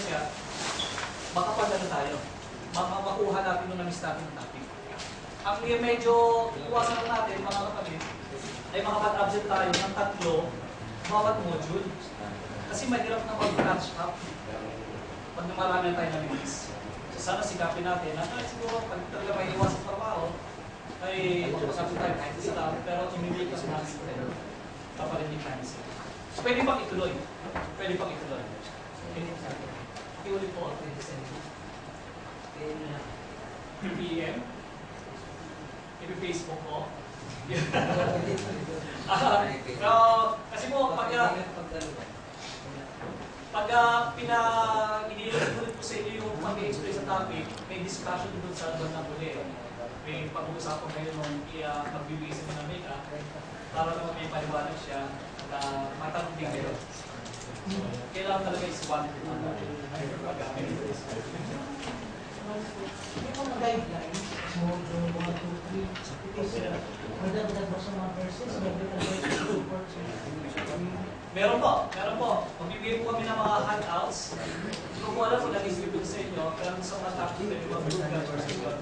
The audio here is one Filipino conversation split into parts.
siya, makapagano tayo. Makuha natin nung na-miss natin ng topic. Ang medyo iwasan natin, mga kapatid, ay makapag-absent tayo ng 3 bawat module. Kasi mahirap na mag-catch up pag marami tayo na-miss. So sana sikapin natin na siguro pag talaga may iwas sa trabaho, ay magpasapin tayo kahit isa lang, pero tumibig ka sa natin tayo. Kaparinig namin sila. So pwede pang ituloy. Pwede pang ituloy. Iulit po. PM. Facebook ko. Kasi po, pag iniulit po sa inyo yung pag-i-explain sa topic, may discussion doon sa bandang huli. May pag-uusapan kayo nung magbibigay sa mga meka para naman may paliwanag siya na matanong din kayo. So, kailangan talaga is one pag-gamit. May mga guidelines, so yung mga 2, 3, magdagdag ba sa mga verses, meron po. Magbibigay po kami ng mga handouts. Hindi ko po alam kung nag-distribute sa inyo, pero sa mga topic, may mga biblical verses yun.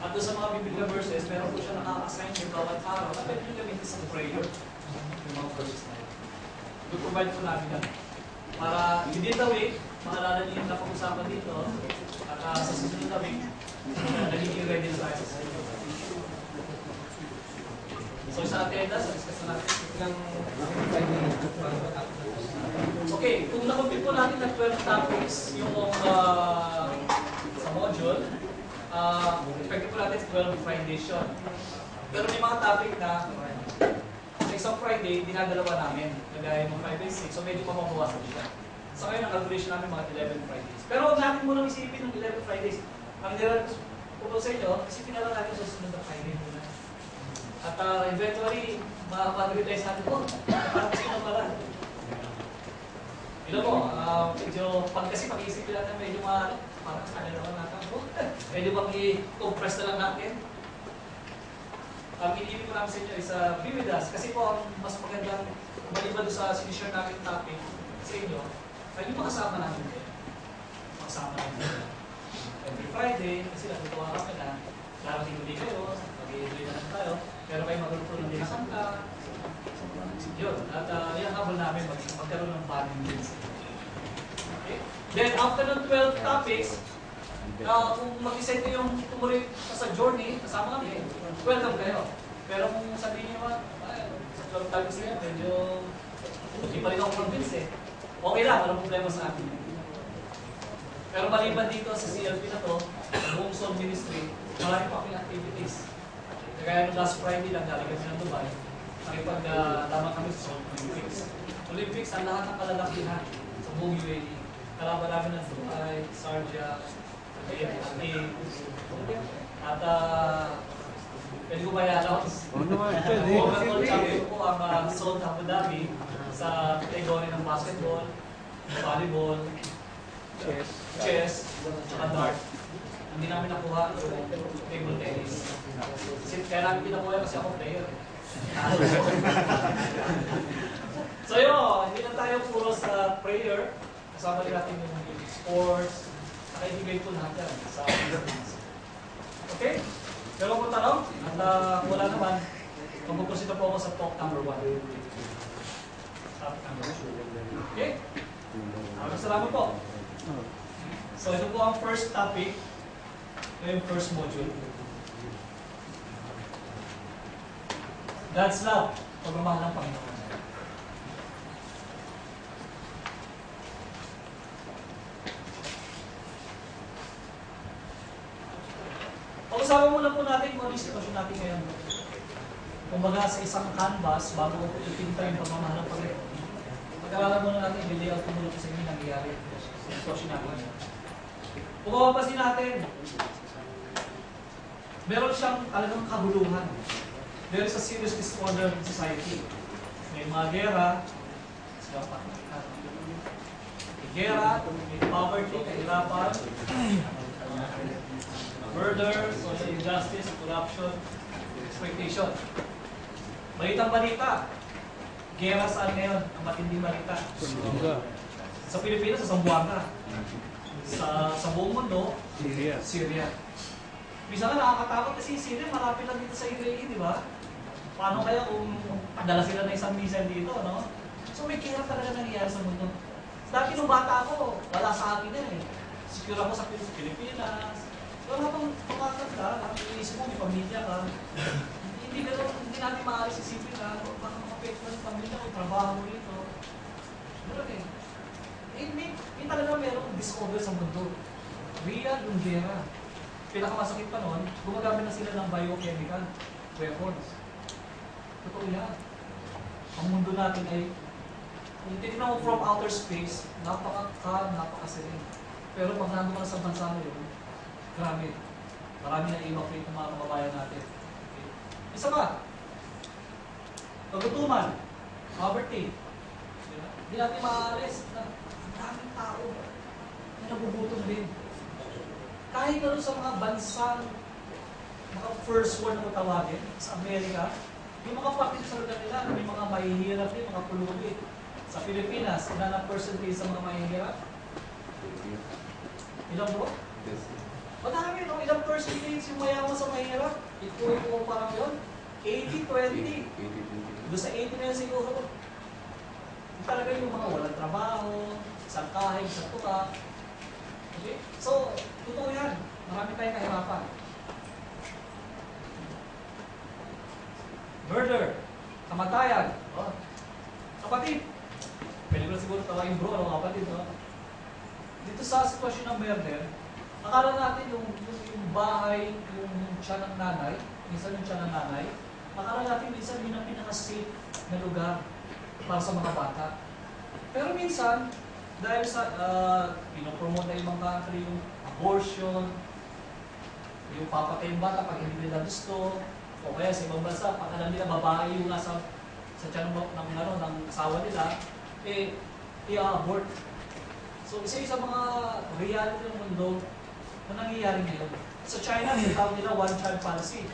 At doon sa mga biblical verses, meron po siya nakaka-assign yung bawat araw na pwede nyo gamitin sa prayer. Yung mga verses na yun. I-provide po namin yan. Para within the week, maalala niyo yung napag-usapan dito, at sa susunod na week, nagiging ready na tayo sa inyo. So sa attendance, discuss na natin. Okay, kung nakumpit po natin ng 12 topics yung sa module, expect po natin 12 Friday yun. Pero may mga topic na sa isang Friday, dinadalawa namin. Kagaya ng 5 days 6, so medyo mababawasan siya. So ngayon, ang calculation namin mga 11 Fridays. Pero huwag natin munang isipin ng 11 Fridays. Ang nirarap po sa inyo, isipin na lang natin sa susunod na Friday muna. At eventually, makapag-realize natin po, parang sino pala. Ilo po, medyo, kasi pag-iisipin natin, medyo parang naman natin po. Medyo pag-i-compress na lang natin. Ang iniibig ko namin sa inyo is be with us. Kasi po, ang mas magandang maliban sa sinishare namin topic sa inyo, ay yung makasama namin kayo. Makasama namin kayo. Every Friday, kasi natutuwa kami na darating ulit kayo, mag-i-enjoy na lang tayo, pero may magluto ng dinakanta. Yun. At yung habol namin, magkaroon ng bonding din sa inyo. Okay? Then, after ng 12 topics, kung mag-decide ko yung tumuloy sa journey, kasama kami, welcome kayo. Pero kung sabihin nyo sa 12 topics na yun, medyo hindi pa rin ako convince eh. Okay lang, walang problema sa akin. Pero maliban dito sa CLP na to, buong Soul Ministry, marami pa akong activities. Kaya last Friday lang, galing kami ng Dubai, nakipag-tama kami sa Soul Olympics. Olympics, ang lahat ng kalalakihan sa buong UAE. Kalaban namin ng Dubai, Sharjah, at pwede ko ba i-announce? Overall champion po ang Soul Abu Dhabi sa category ng basketball, volleyball, chess, at dart. Hindi namin nakuha yung table tennis. Kaya namin pinakuha kasi ako player. So yun, hindi na tayo puro sa prayer. Kasama rin natin yung sports. Nakaibigay po lahat yan sa okay? Pero kung tanong, at wala naman, magpuproceed po ako sa talk number 1. Topic number 2. Okay? Salamat po. So ito po ang first topic, yung first module. God's love, pagmamahal ng Panginoon. Pag-usapan muna po natin kung ano yung sitwasyon natin ngayon. Kumbaga sa isang canvas, bago ko ipinta yung pagmamahal ng Panginoon, pag-aralan muna natin yung layout kung muna sa inyo nangyayari sa sitwasyon natin ngayon. Kung mapapasin natin, meron siyang talagang kabuluhan. There is a serious disorder in society. May mga gera, may poverty, kahirapan, murder, social injustice, corruption, exploitation. Balitang balita. Gera saan ngayon? Ang matinding balita. Sa Pilipinas, sa Zamboanga. sa buong mundo, Syria. Minsan nga nakakatakot kasi Syria malapit lang dito sa UAE, di ba? Paano kaya kung dala sila ng isang missile dito, no? So may kira talaga nangyayari sa mundo. Dati nung bata ako, wala sa akin yan eh. Secure ako sa Pilipinas. Pero habang tumatanda, iisip mo may pamilya ka. Hindi natin maaari isipin na baka makapekto ng pamilya ko, trabaho rito. Meron eh. May talaga merong discover sa mundo. Real yung gera. Pinakamasakit pa noon, gumagamit na sila ng biochemical weapons. Totoo yan. Ang mundo natin ay, kung titignan mo from outer space, napaka-serene. Pero pag nandun ka sa bansa mo yun, grabe. Marami na evacuate ng mga kababayan natin. Okay. Isa pa, kagutuman, poverty. Hindi natin maaalis na ang daming tao na nagugutom din. Kahit na sa mga bansang, mga first world na tawagin, sa Amerika, yung mga practice sa lugar nila, may mga mahihirap din, mga pulubi. Sa Pilipinas, ilan ang percentage sa mga mahihirap? Ilan po? Madami, no? Ilang percentage yung mayaman sa mahirap? Ito parang yun? 80-20. Doon sa 80 na yun siguro. Talaga yung mga walang trabaho, isang kahig, isang tuka. Okay? So, totoo yan. Marami tayong kahirapan. Murder. Kamatayan. Oh. Kapatid. Pwede ko na siguro tawagin bro, ano kapatid, no? Dito sa sitwasyon ng murder, akala natin yung bahay, yung tiyan ng nanay, minsan yung tiyan ng nanay, akala natin minsan yun ang pinaka-safe na lugar para sa mga bata. Pero minsan, dahil sa pinopromote na ibang country, yung abortion, yung papatay yung bata pag hindi nila gusto, o kaya sa ibang bansa, pag alam nila babae yung nasa tiyan ng asawa nila, i-abort. So, isa sa mga reality ng mundo na nangyayari ngayon. Sa China, tinatawag nila one-child policy.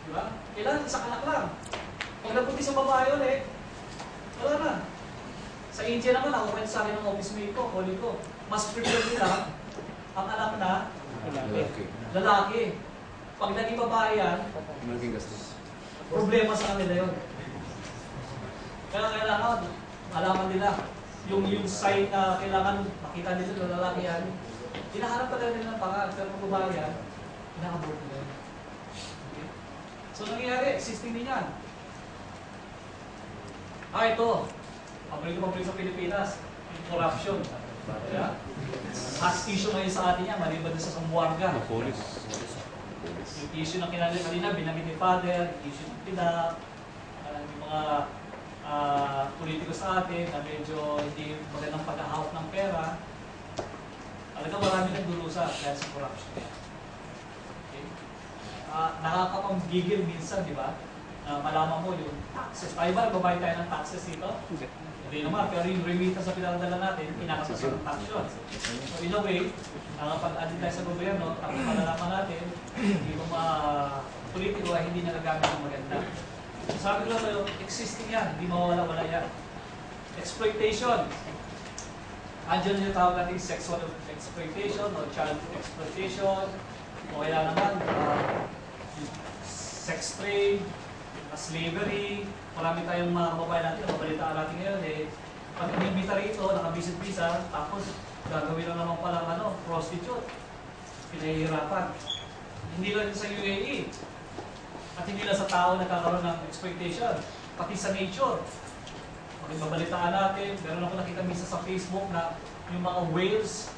Di ba? Kailangan isang anak lang. Pag napunti sa babae ulit, wala na. Sa India naman, ako kwento sa akin ng office mate ko, colleague ko, mas prefer nila ang anak na lalaki. Pag naging babae yan, problema sa kanila yun. Kaya kailangan, malaman nila yung sign na kailangan makita nila na lalaki yan. Hinahanap talaga nila ng pangalan, pero kung babae yan, hinahabot nila yun. Okay? So nangyayari, existing din yan. Ito. Pabalik sa Pilipinas, yung corruption. Yeah? Hot issue ngayon sa atin yan, maliban sa Sambuanga. Yung issue na kinalala kanina, binamit ni Father, yung issue ng PIDA, yung mga politiko sa atin na medyo hindi magandang pag-ahawak ng pera. Talaga marami nang durusa dahil sa corruption. Okay? Nakakapanggigil minsan, di ba? Malaman mo yung taxes. Tayo ba, nagbabayad tayo ng taxes dito? Hindi naman, pero yung remittance sa pinadala natin, pinakasas ng tax yun. So in a way, nakapag-adin tayo sa gobyerno, tapos malalaman natin, yung mga politiko ay hindi nagagamit ng maganda. So sabi ko sa'yo, existing yan, hindi mawawala-wala yan. Exploitation. Andiyan yung tawag natin sexual exploitation o child exploitation, o kaya naman sex trade, slavery. Marami tayong mga kababayan natin, mabalitaan natin ngayon pag inimbita rito, nakabisit visa, tapos gagawin na naman palang prostitute. Pinahihirapan. Hindi lang sa UAE. At hindi lang sa tao nagkakaroon ng exploitation, pati sa nature. Pag babalitaan natin, meron ako nakita minsan sa Facebook na yung mga whales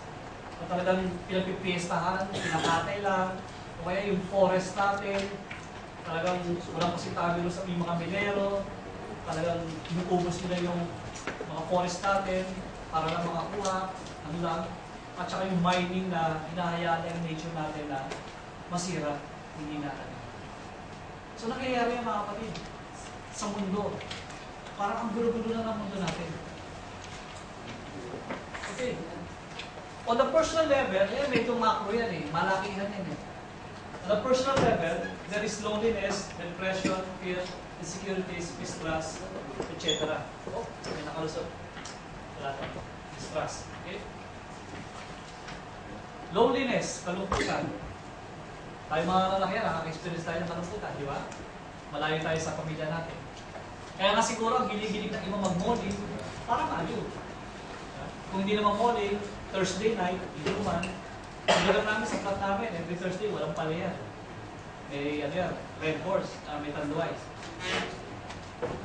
na talagang pinapipiestahan, pinakatay lang, o kaya yung forest natin, talagang walang pasitabilo sa mga minero, talagang inubos nila yung mga forest natin para lang makakuha, at saka yung mining na hinahayaan yung nature natin na masira, hindi natin. So nangyayari yung mga kapatid sa mundo. Parang ang gulo-gulo na ng mundo natin. Okay. On the personal level, medyo macro yan malakihan yan On the personal level, there is loneliness, depression, fear, insecurities, mistrust, etc. Oh, may nakalusot. Wala na. Mistrust. Okay? Loneliness, kalungkutan. Tayo mga lalaki, nakaka-experience tayo ng kalungkutan, di ba? Malayo tayo sa pamilya natin. Kaya nga siguro ang gilig-gilig ng iba mag-malling para maaliw. Kung hindi naman malling, Thursday night, hindi naman. Hindi lang namin sa flat namin, every Thursday, walang palayan. May ano yan, Red Horse, may Tanduay.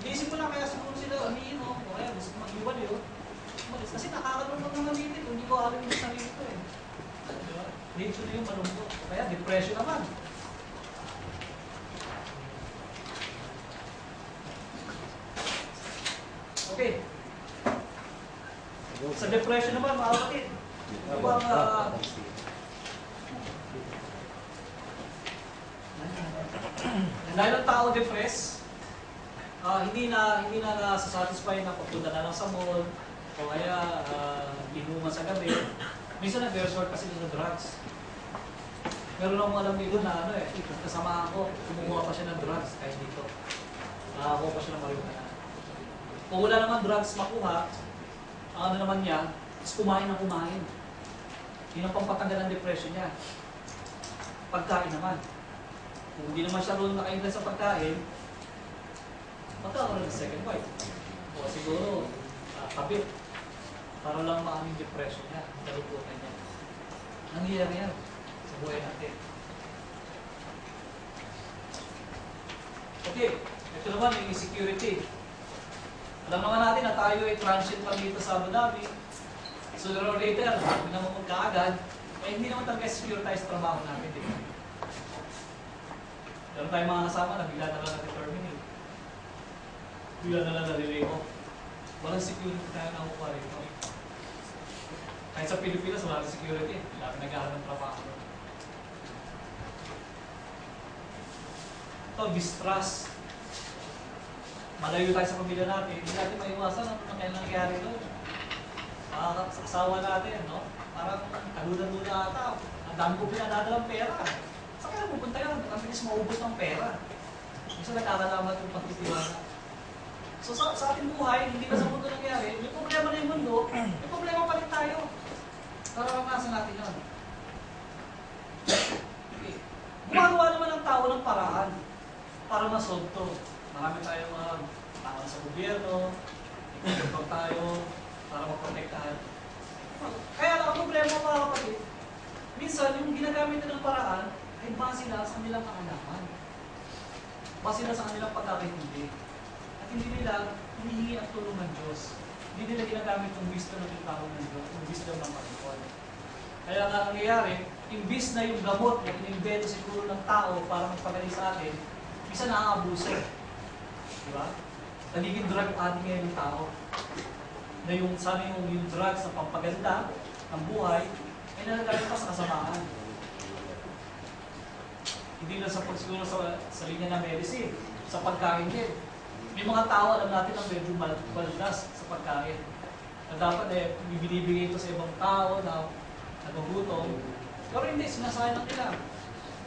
Iisip ko lang kaya siguro sila umiinom, o kaya gusto mag-iwan yun. Kasi nakakalungkot naman dito, hindi ko alam yung sarili ko eh. Diba? Nature na yung malungkot. Kaya depression naman. Okay. Sa depression naman, mga kapatid. Ano bang dahil ang tao depressed, hindi na nasasatisfy na papunta na lang sa mall o kaya inuman sa gabi. Minsan nag-resort kasi sa drugs. Meron akong alam dito na kasamahan ko, kumukuha pa siya ng drugs kahit dito. Nakakuha pa siya ng marijuana. Kung wala naman drugs makuha, ang ano naman niya, is kumain ng kumain. Yun ang pampatanggal ng depression niya. Pagkain naman. Kung hindi naman siya roon nakainlan sa pagkain, magkakaroon ng second bite. O siguro, kabit. Para lang maaming depression niya, kalungkutan niya. Nangyayari yan sa buhay natin. Okay, ito naman yung insecurity. Alam naman natin na tayo ay transient lang dito sa Abu Dhabi. Sooner or later, hindi naman magkaagad, hindi naman talaga secure tayo sa trabaho namin. Diba? Meron tayong mga kasama na bigla na lang na-terminate. Bigla na lang na-relay off. Walang security tayo nakukuha rito. Kahit sa Pilipinas, walang security. Wala pinag-aaral ng trabaho. Ito, distrust. Malayo tayo sa pamilya natin. Hindi natin maiwasan ang nangyayari doon. Sa asawa natin, no? Parang kaludan-luda ata. Ang dami ko pinadadalang pera. Saan kaya pupunta yun? Ang bilis maubos ng pera. Kasi nagkakalaman yung pagtitiwala. So sa ating buhay, hindi na sa mundo nangyari, may problema na yung mundo, may problema pa rin tayo. Nararanasan natin yun. Okay. Gumagawa naman ng tao ng paraan para masolve to. Marami tayong mga tao sa gobyerno, ipag tayo para maprotektahan. Kaya ang problema mga kapatid, minsan yung ginagamit na ng paraan ay base lang sa kanilang kaalaman. Base lang sa kanilang pagkakaintindi. Hindi nila hinihingi ang tulong ng Diyos. Hindi nila ginagamit yung wisdom ng tao ng Diyos, yung wisdom ng Panginoon. Kaya nga nangyayari, imbis na yung gamot na inimbento siguro ng tao para magpagaling sa atin, isa nakakabuso. Diba? Nagiging drug addict ngayon yung tao. Na yung, sana yung drugs na pampaganda ng buhay, ay nalagamit pa sa kasamaan. Hindi lang sa pagsiguro sa linya ng medicine, sa pagkain din. May mga tao, alam natin ang medyo maldas sa pagkain. Na dapat binibigay ito sa ibang tao na nagugutom. Pero hindi, sinasayang lang nila.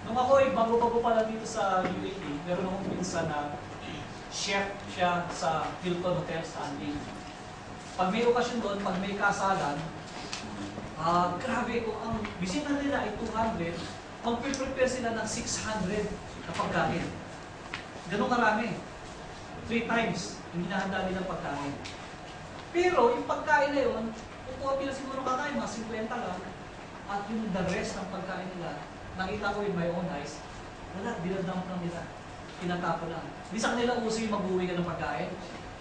Nung ako bago-bago pala dito sa UAE, meron akong pinsan na chef siya sa Hilton Hotel sa Andy. Pag may okasyon doon, pag may kasalan, grabe, kung ang bisita nila ay 200, mag-prepare sila ng 600 na pagkain. Ganun karami. 3 times yung hinahanda nilang pagkain. Pero yung pagkain na yun, kung pila siguro kakain, mga 50 lang, at yung the rest ng pagkain nila, nakita ko with my own eyes, wala, dinadump lang nila. Tinatapon lang. Hindi sa kanila uso yung mag-uwi ka ng pagkain.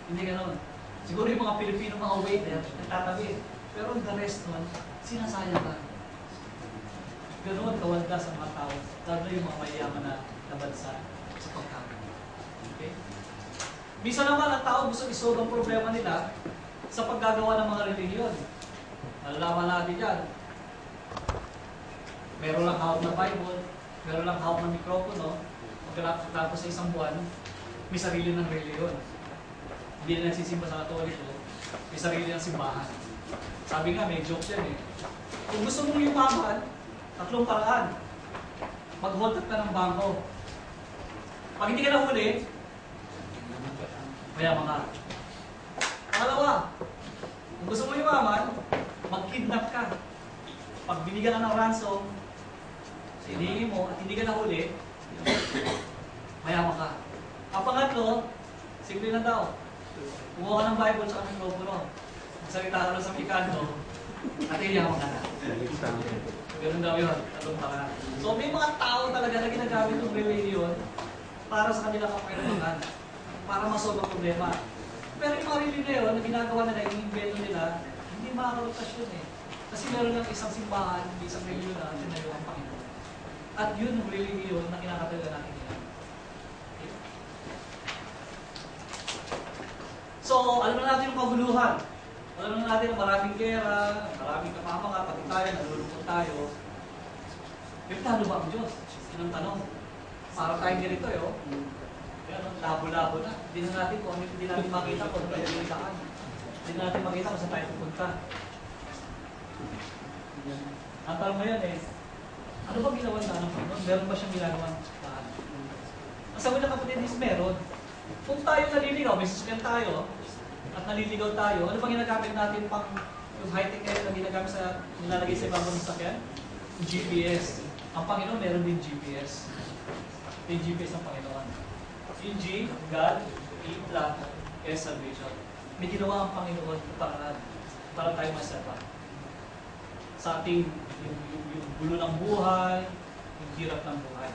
Hindi ganoon. Siguro yung mga Pilipino, mga waiter, nagtatabi. Pero the rest nun, sinasayang lang. Ganoon, kawalda sa mga tao. Lalo na yung mga mayayaman na bansa sa pagkain. Okay? Minsan naman ang tao gusto isolve ang problema nila sa paggagawa ng mga relihiyon. Nalalaman natin yan. Meron lang hawak na Bible, meron lang hawak ng mikropono, pagkatapos sa isang buwan, may sarili ng relihiyon. Hindi na nagsisimba sa Katoliko, may sarili ng simbahan. Sabi nga, may joke yan eh. Kung gusto mong yumaman, 3 paraan. Mag-hold up ka ng bangko. Pag hindi ka nahuli, mayaman ka. Pangalawa, kung gusto mo yumaman, mag-kidnap ka. Pag binigyan ka ng ransom, hinihingi mo at hindi ka nahuli, mayaman ka. Ang pangatlo, simple lang daw. Kumuha ka ng Bible sa aming mikropono. Magsalita ka lang sa Mikano, at yaman ka na. Ganun daw yun. Talong ka na. So may mga tao talaga na ginagamit yung religion para sa kanila kapayapaan, para masolve ang problema. Pero yung mga religion na ginagawa nila, yung invento nila, hindi makakalutas yun eh. Kasi meron lang isang simbahan, isang religion na tinayo ang Panginoon. At yun yung religion na kinakatalaga natin nila. Okay. So, alam na natin yung kaguluhan. Alam na natin na maraming gera, maraming kapamaka, pati tayo, nalulungkot tayo. Piptalo ba ang Diyos? Yun ang tanong. Para tayong ganito eh, oh. Yan, labo-labo na. Hindi na natin kung hindi natin makita kung tayo pinitaan. Hindi na natin makita kung saan tayo pupunta. Ang tanong ngayon eh, ano ba ginawa na ng Panginoon? Meron ba siyang ginagawang paan? Ang sabi ng kapatid is meron. Kung tayo naliligaw, may sasakyan tayo, at naliligaw tayo, ano bang ginagamit natin pang yung high-tech ngayon na ginagamit sa, nilalagay sa ibang sasakyan? GPS. Ang Panginoon meron din GPS. Yung GPS ng Panginoon. Yung G, God, E, plan, S, salvation. May ginawa ang Panginoon para tayo masarap. Sa ating yung gulo ng buhay, yung hirap ng buhay.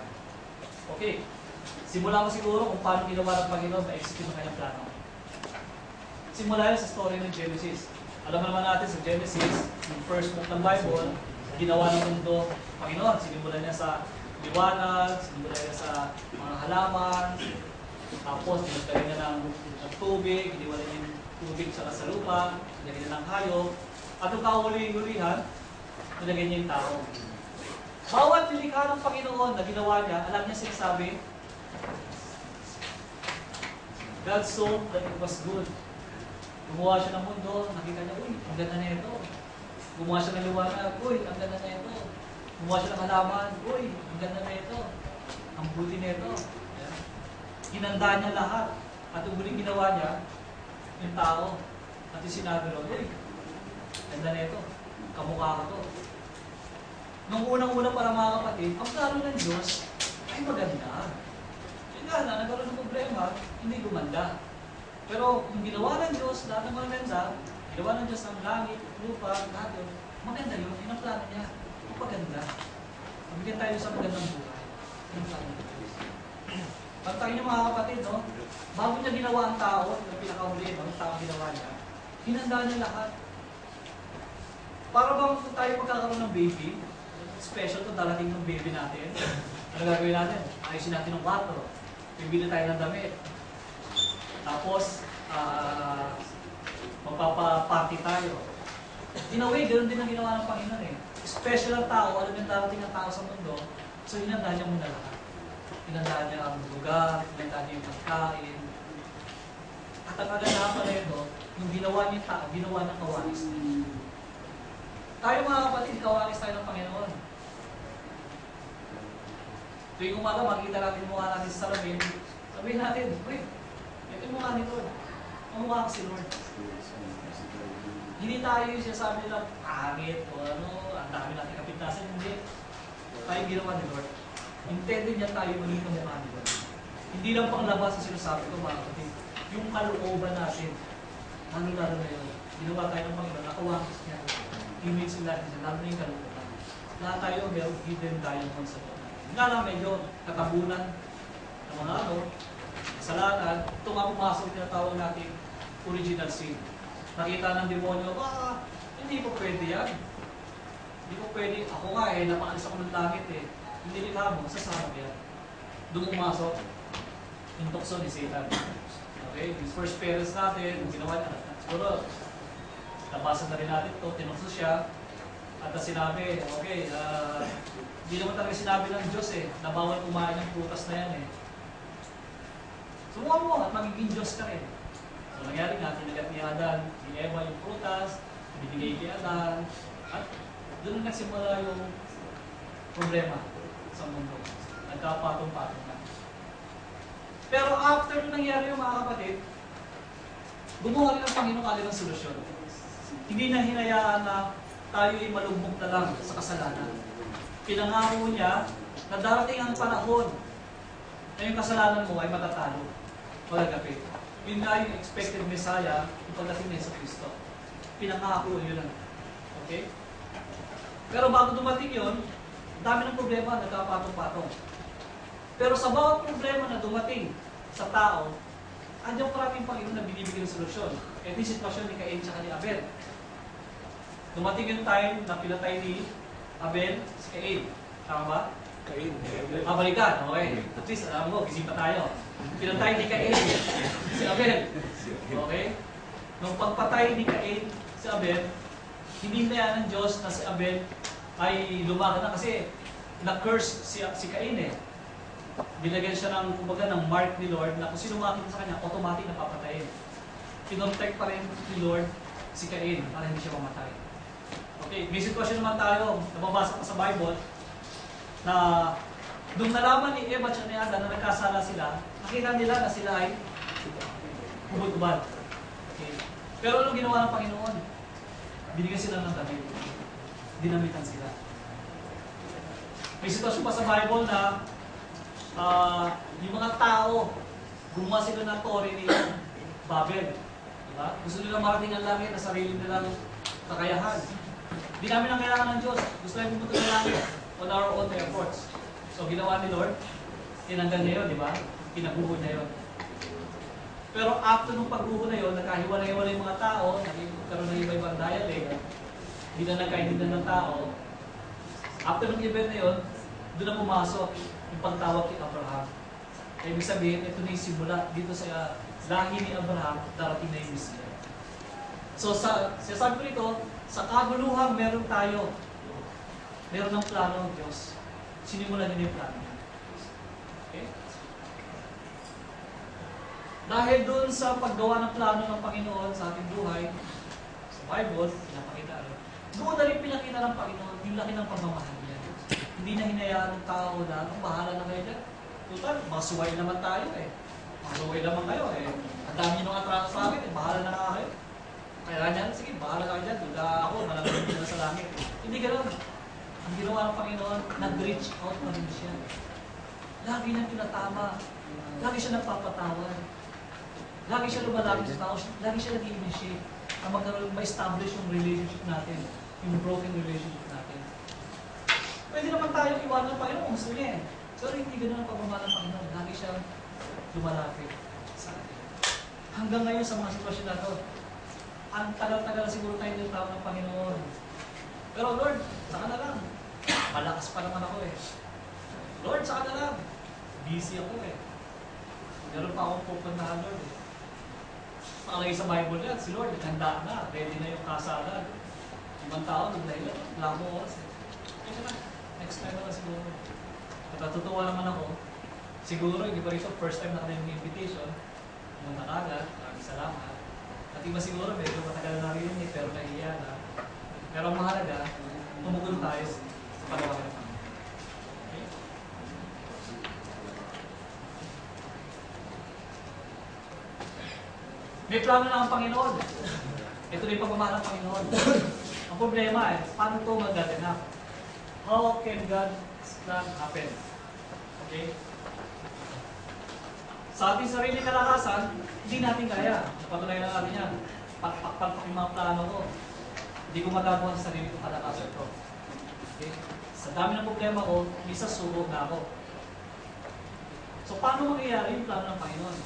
Okay. Simula mo siguro kung paano ginawa ng Panginoon ma-execute ang kanyang plano. Simula yan sa story ng Genesis. Alam naman natin sa Genesis, yung first book ng Bible, ginawa ng mundo, Panginoon. Sinimulan niya sa liwanag, sinimulan niya sa mga halaman, tapos nilagay niya ng tubig, iniwala niya yung tubig sa lupa, nilagay niya ng hayop, at yung kahuli-hulihan, nilagay niya yung tao. Bawat nilikha ng Panginoon na ginawa niya, alam niya sinasabi, God saw that it was good. Gumawa siya ng mundo, nakita niya, uy, ang ganda na ito. Gumawa siya ng liwanag, uy, ang ganda na ito. Gumawa siya ng halaman, uy, ang ganda na ito. Ang buti na ito. Hinanda niya lahat. At yung huling ginawa niya, yung tao. At yung sinabi ron, uy, ganda na ito. Kamukha ko to. Nung unang-una para mga kapatid, ang plano ng Diyos ay maganda. Yun nga na, nagkaroon ng problema, hindi gumanda. Pero kung ginawa ng Diyos, lahat ng maganda, ginawa ng Diyos ng langit, lupa, lahat yun, maganda yun, yun ang plano niya. Maganda. Mabigyan tayo sa magandang buhay. Yun ang plano ng Diyos. Pag tayo niyo mga kapatid, no, bago niya ginawa ang tao, yung pinakahuli, no, ang tao ginawa niya, hinanda niya lahat. Para bang kung tayo magkakaroon ng baby, special to dalating ng baby natin, ano gagawin natin? Ayusin natin ng kwarto. Bibili tayo ng damit. Tapos, magpapa-party tayo. In a way, ganoon din ang ginawa ng Panginoon eh. Special ang tao, alam yung darating ang tao sa mundo, so hinanda niya muna lahat. Hinanda niya ang lugar, hinanda niya yung pagkain. At ang aganahan pala ito, yung ginawa niya tao, ginawa ng kawanis niya. Tayo mga kapatid, kawanis tayo ng Panginoon. Tuwing umaga, makikita natin yung mukha natin sa salamin, sabihin natin, wait, ito yung mukha ni Lord. Ang mukha ko si Lord. Hindi tayo yung sinasabi nila, pangit o ano, ang dami natin kapitnasan. Hindi. Tayo ginawa ni Lord. Intended niya tayo maging kamukha ni Lord. Hindi lang panglabas sa sinasabi ko mga kapatid. Yung kalooban natin, lalo-lalo na yun. Ginawa tayo ng Panginoon, nakawakis niya. Image natin siya, lalo na yung kalooban. Lahat tayo, meron hidden diamonds sa loob natin. Nga lang medyo katabunan ng mga ano, kasalanan. Ito nga pumasok, tinatawag natin original sin. Nakita ng demonyo, hindi po pwede yan. Hindi po pwede. Ako nga eh, napakalis ako ng langit eh. Hindi nila mo, sasama yan. Doon pumasok, yung tukso ni Satan. Okay? Yung first parents natin, yung ginawa niya, siguro, nabasa na rin natin ito, tinukso siya, at sinabi, okay, hindi naman talaga sinabi ng Diyos eh, na bawal kumain ng prutas na yan eh. Subukan mo at magiging Diyos ka rin. So nangyari nga, tinagat ni Adan, ni Eva yung prutas, binigay kay Adan, at doon nagsimula yung problema sa mundo. Nagkapatong-patong na. Pero after nung nangyari yung mga kapatid, gumawa rin ang Panginoon kali ng solusyon. Hindi na hinayaan na tayo ay malugmok na lang sa kasalanan. Pinangako niya na darating ang panahon na yung kasalanan mo ay matatalo. Magagapit. Yun nga yung expected Messiah yung pagdating na sa Kristo. Pinangako yun lang. Okay? Pero bago dumating yun, dami ng problema, nagkapatong-patong. Pero sa bawat problema na dumating sa tao, andiyan parating Panginoon na binibigay ng solusyon. Ito yung sitwasyon ni Cain at ni Abel. Dumating yung time na pinatay ni Abel si Cain. Tama ba? Cain. Balikan. Okay. At least, alam mo, gising pa tayo. Pinatay ni Cain si Abel. Okay? Nung pagpatay ni Cain si Abel, hindi na yan ng Diyos na si Abel ay lumaga na kasi na-curse si Cain eh. Binagyan siya ng, kumbaga, ng mark ni Lord na kung sino makakita sa kanya, automatic na papatayin. Pinontek pa rin ni Lord si Cain para hindi siya mamatay. Okay, may sitwasyon naman tayo, nababasa pa sa Bible, na nung nalaman ni Eva at ni Adan na nagkasala sila, nakita nila na sila ay hubad-hubad. Okay. Pero anong ginawa ng Panginoon? Binigyan sila ng damit. Dinamitan sila. May sitwasyon pa sa Bible na yung mga tao, gumawa sila ng tore ni Babel. Diba? Gusto nila marating ang langit na sarili nilang kakayahan. Hindi namin ang kailangan ng Diyos. Gusto namin pumunta ng langit on our own efforts. So ginawa ni Lord, tinanggal niya yun, di ba? Pinaguho niya yun. Pero after nung pagguho na yun, nagkahiwalay-hiwalay yung mga tao, nagkaroon ng iba-ibang dialect, hindi na nagkaintindihan ng tao. After nung event na yun, doon na pumasok yung pagtawag kay Abraham. Kaya ibig sabihin, ito na yung simula dito sa lahi ni Abraham, darating na yung Messiah. So sabi ko nito, sa kaguluhan meron tayo. Meron ng plano ng Diyos. Sinimulan niya yung plano niya. Okay? Dahil doon sa paggawa ng plano ng Panginoon sa ating buhay, sa Bible, pinapakita rin. Doon na rin pinakita ng Panginoon yung laki ng pagmamahal niya. Hindi na hinayaan ng tao na, bahala na kayo dyan. Total, masuway naman tayo eh. Masuway naman kayo eh. Ang dami nung atraso sa akin eh, bahala na nga kayo. Kaya niyan, sige, bahala kayo dyan. Duda ako, malamang na sa langit. Hindi ganoon. Ang ginawa ng Panginoon, nag-reach out pa rin siya. Lagi niyang tinatama. Lagi siya nagpapatawad. Lagi siya lumalapit sa tao. Lagi siya nag-i-initiate na magkaroon, ma-establish yung relationship natin. Yung broken relationship natin. Pwede naman tayo iwanan ng Panginoon kung gusto niya eh. Pero hindi ganoon ang pagmamahal ng Panginoon. Lagi siya lumalapit sa atin. Hanggang ngayon sa mga sitwasyon na ito, ang tagal-tagal siguro tayo ng tao ng Panginoon. Pero Lord, saka na lang. Malakas pa naman ako eh. Lord, saka na lang. Busy ako eh. Meron pa akong pupuntahan, Lord eh. Nakalagay sa Bible yan, si Lord, handa na. Ready na yung kasalan. Ibang tao, nagdahilan. Wala mo oras eh. Kaya na, next time na lang siguro. At natutuwa naman ako. Siguro, hindi pa rito, first time na kami yung invitation. Pumunta ka agad. Maraming salamat. At iba siguro, medyo matagal na rin eh, pero nahiya na. Pero ang mahalaga, tumugon tayo sa panawagan ng Panginoon. Okay? May plano na ang Panginoon. Ito na yung pagmamahal ng Panginoon. Ang problema eh, paano ito magaganap? How can God's plan happen? Okay? Sa ating sarili kalakasan, hindi natin kaya. Napatunayan na natin yan. Pakpak yung mga plano ko. Hindi ko magagawa sa sarili kong kalakasan ko. Okay? Sa dami ng problema ko, isa subo na ako. So, paano mangyayari yung plano ng Panginoon?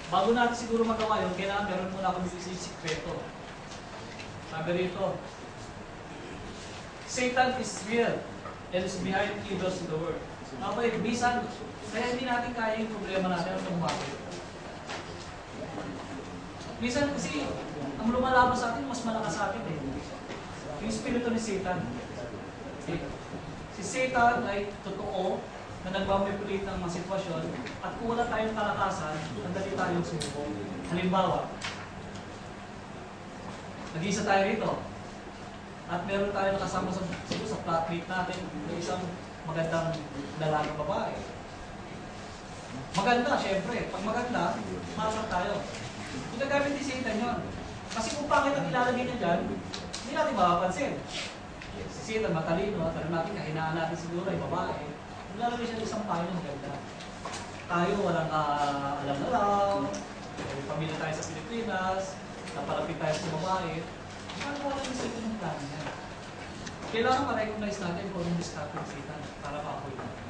Bago natin siguro magawa yun, kailangan meron muna akong sikreto. Sabi rito, Satan is real and is behind evils in the world. Kapag bisan, kaya hindi natin kaya yung problema natin ang bakit. Minsan kasi, ang lumalaban sa atin, mas malakas sa atin eh. Yung spirito ni Satan. Okay? Si Satan ay totoo na nagmamanipulate ng mga sitwasyon at kung wala tayong kalakasan, nandali tayong sumubok. Halimbawa, nag-iisa tayo rito at meron tayo nakasama sa flatmate natin na isang magandang dalagang babae. Maganda, syempre. Pag maganda, masak tayo. Ginagamit ni Satan yun. Kasi kung bakit ang ilalagay niya dyan, Hindi natin mapapansin. Si Satan matalino, tanong natin, kahinaan natin siguro ay babae. Lalagay siya ng isang payo ng ganda. Tayo walang alam na lang, pamilya tayo sa Pilipinas, napalapit tayo sa babae. Paano wala yung Satan ng plano niya? Kailangan ma-recognize natin kung anong discard ng Satan para ma-avoid natin.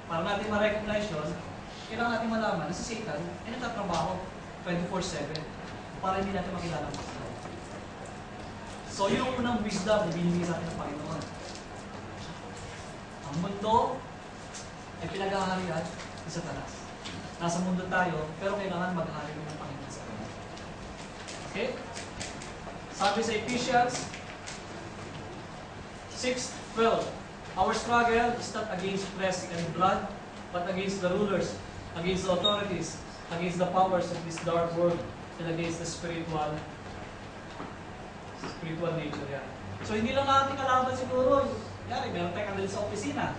Para natin ma-recognize yun, kailangan natin malaman na si Satan ay nagtatrabaho 24/7 para hindi natin makilala ang Kristo. So yung unang wisdom na binigay sa atin ng Panginoon. Ang mundo ay pinag-aharian ni Satanas. Nasa mundo tayo, pero kailangan maghari ng Panginoon sa atin. Okay? Sabi sa Ephesians 6:12, our struggle is not against flesh and blood, but against the rulers, against the authorities, against the powers of this dark world, and against the spiritual nature yan. So hindi lang natin kalaban siguro, yan, meron tayong kandali sa opisina,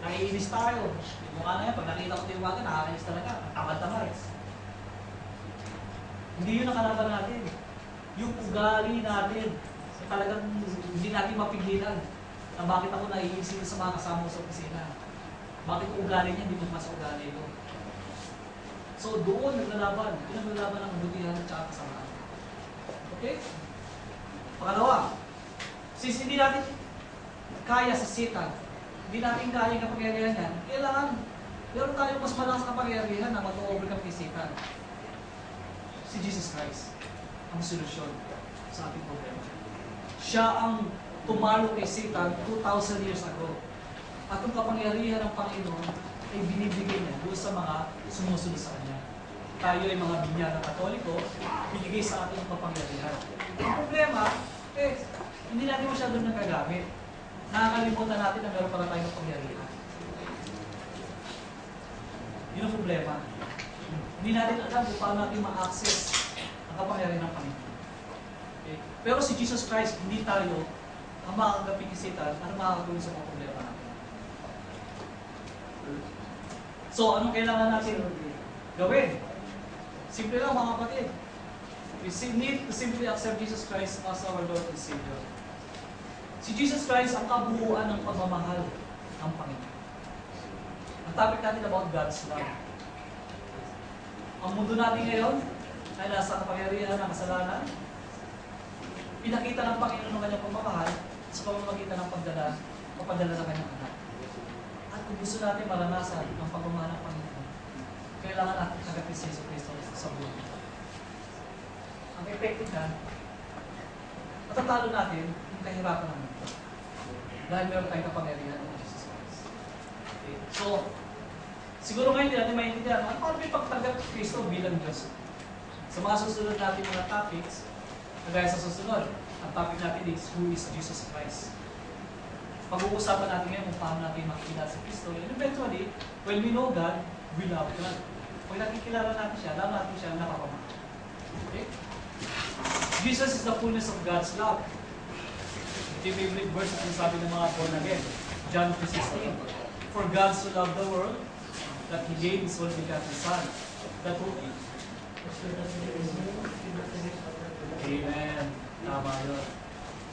naiinis tayo. Mukha na yan, pag nakita ko tiwagan, nakakainis talaga, tamad-tamad. Hindi yun ang kalaban natin. Yung ugali natin, talagang hindi natin mapigilan na bakit ako naiisip sa mga kasama ko sa opisina. Bakit yung ugali niya, hindi mo mas ugali ko. So doon naglalaban. Yun naglalaban ng kabutihan at saka kasamaan. Okay? Pangalawa, since hindi natin kaya sa Satan, hindi natin kaya yung kapangyarihan yan, kailangan meron tayong mas malakas na kapangyarihan na mag-overcome kay Satan. Si Jesus Christ ang solusyon sa ating problema. Siya ang tumalo kay Satan 2,000 years ago. At ang kapangyarihan ng Panginoon ay binibigay niya doon sa mga sumusunod sa Kanya. Tayo ay mga binyag ng Katoliko, binigay sa ating kapangyarihan. Ang problema, hindi natin masyadong nagagamit. Nakakalimutan natin na meron para tayong kapangyarihan. Yun ang problema. Hindi natin alam kung paano natin ma-access ang kapangyarihan ng Panginoon. Okay? Pero si Jesus Christ, hindi tayo ang makakagapit ni Satan, ano makakatulong sa mga problema natin. So, anong kailangan natin gawin? Simple lang mga kapatid. We need to simply accept Jesus Christ as our Lord and Savior. Si Jesus Christ ang kabuuan ng pagmamahal ng Panginoon. Ang topic natin about God's love. Ang mundo natin ngayon ay nasa kapangyarihan ng kasalanan. Pinakita ng Panginoon ng kanyang pagmamahal sa pamamagitan ng pagpadala ng kanyang anak. At kung gusto natin maranasan ang pagmamahal ng Panginoon, kailangan natin agapin si Jesus Cristo sa buhay. Ang effective na, matatalo natin yung kahirapan ng mundo. Dahil meron tayong kapangyarihan ng Jesus Christ. Okay. So, siguro ngayon hindi natin maintindihan, paano may pagtanggap ni Cristo bilang Diyos? Sa mga susunod natin mga topics, kagaya sa susunod, ang topic natin is, who is Jesus Christ? Pag-uusapan natin ngayon kung paano natin makikilala si Cristo. And eventually, when we know God, we love God. Pag nakikilala natin siya, lalo natin siya napapamahal. Okay? Jesus is the fullness of God's love. Ito yung favorite verse na sabi ng mga born again. John 3:16. For God so loved the world that He gave His only begotten Son. That who Amen. Tama yun.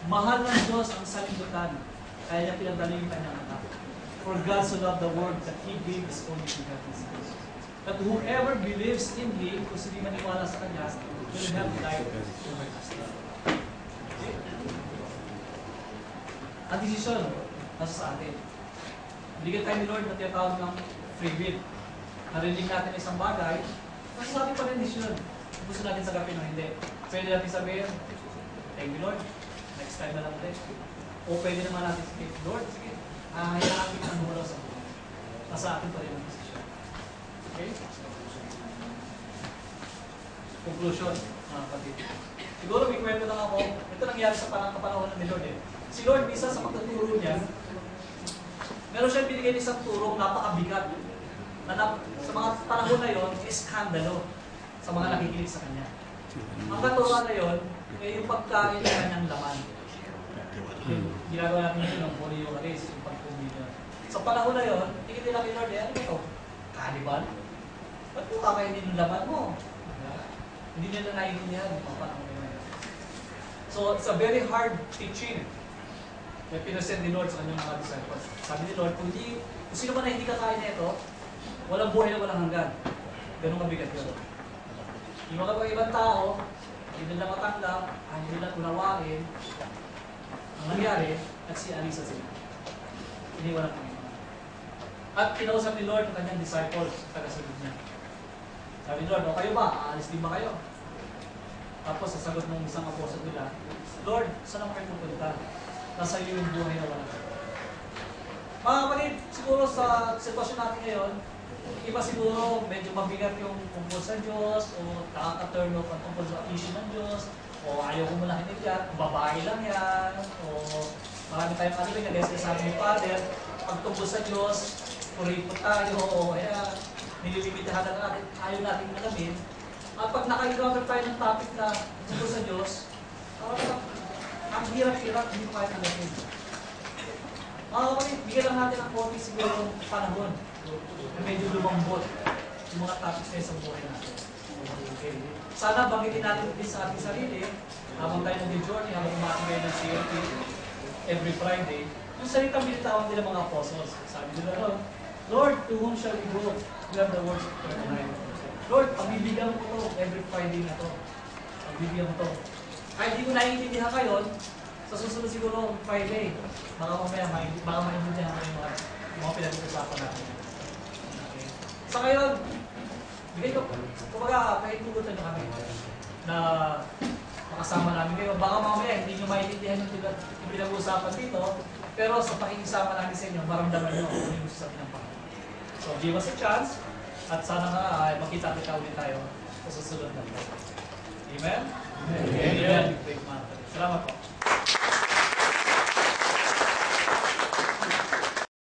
Mahal ng Diyos ang sanlibutan. Kaya niya pinadala yung kanyang anak. For God so loved the world that He gave His only begotten Son. That whoever believes in Him, kung hindi maniwala sa Kanya, will have life everlasting. Okay? Ang desisyon, nasa sa atin. Bigyan tayo ni Lord na tinatawag ng free will. Narinig natin isang bagay, nasa sa atin pa rin desisyon. Gusto natin sagapin o hindi. Pwede natin sabihin, thank you Lord, next time na lang ulit. O pwede naman natin sabihin, Lord, sige, hayaan kita ang mula sa buhay. Nasa atin pa rin ang desisyon. Okay? Conclusion, mga kapatid. Siguro may kwento lang ako. Ito nangyari sa kapanahon ni Lord. Si Lord, isa sa pagtuturo niya, meron siya binigay isang turong napakabigat na sa mga panahon na yon, iskandalo sa mga nakikinig sa kanya. Ang katuruan na yon, ay yung pagkain ng kanyang laman. Ginagawa natin yun ng Holy Eucharist, yung pagpumili. Sa panahon na yon, tingin nila kay Lord, ano ito? Cannibal? Ba't mo kakainin yung laman mo? Hindi nila naiintindihan yung panahon na yun. So, it's a very hard teaching na pinasend ni Lord sa kanyang mga disciples. Sabi ni Lord, kung sino man na hindi kakain nito, walang buhay na walang hanggan. Ganun mabigat yun. Yung mga ibang tao, hindi nila matanggap, hindi nila unawain, ang nangyari, nagsialisa sila. Iniwan ang Panginoon. At kinausap ni Lord ang kanyang disciples, tagasunod niya. Sabi ni Lord, o kayo ba? Aalis din ba kayo? Tapos sasagot ng isang apostol nila, Lord, saan ako kayo pupunta? Nasa iyo yung buhay na wala. Mga kapatid, siguro sa sitwasyon natin ngayon, iba siguro medyo mabigat yung tungkol sa Diyos o nakaka-turn off ang tungkol sa issue ng Diyos o ayaw ko muna hinig yan, babae lang yan o marami tayong kalilig na dahil sabi ni Father, pag tungkol sa Diyos, puripot tayo o kaya nililimitahan na natin, ayaw natin alamin. At pag naka-encounter tayo ng topic na tungkol sa Diyos, ang hirap-hirap, hindi ko kaya alamin. Mga kapatid, bigyan lang natin ang konti siguro panahon na medyo lumambot yung mga topics na sa buhay natin. Okay. Sana banggitin natin din sa ating sarili habang tayo nag-journey, habang umatingay ng CLP every Friday, yung salitang binitawan nila mga apostles. Sabi nila, Lord, to whom shall we go? We have the words of eternal. Lord, pagbibigyan mo ito every Friday na ito. Pagbibigyan mo ito. Kahit di ko naiintindihan kayo, sa susunod siguro Friday, baka mamaya maintindihan ko yung mga pinag-uusapan natin. Okay. Sa ngayon, bigay ko, kumbaga, pahintugutan nyo kami na makasama namin kayo. Baka mamaya hindi nyo maintindihan yung pinag-uusapan dito, pero sa pakikisama namin sa inyo, maramdaman nyo kung yung gusto sabihin ng Panginoon. So, give us a chance, at sana nga makita-kita ulit tayo sa susunod na video. Amen? Amen. Amen. Salamat po.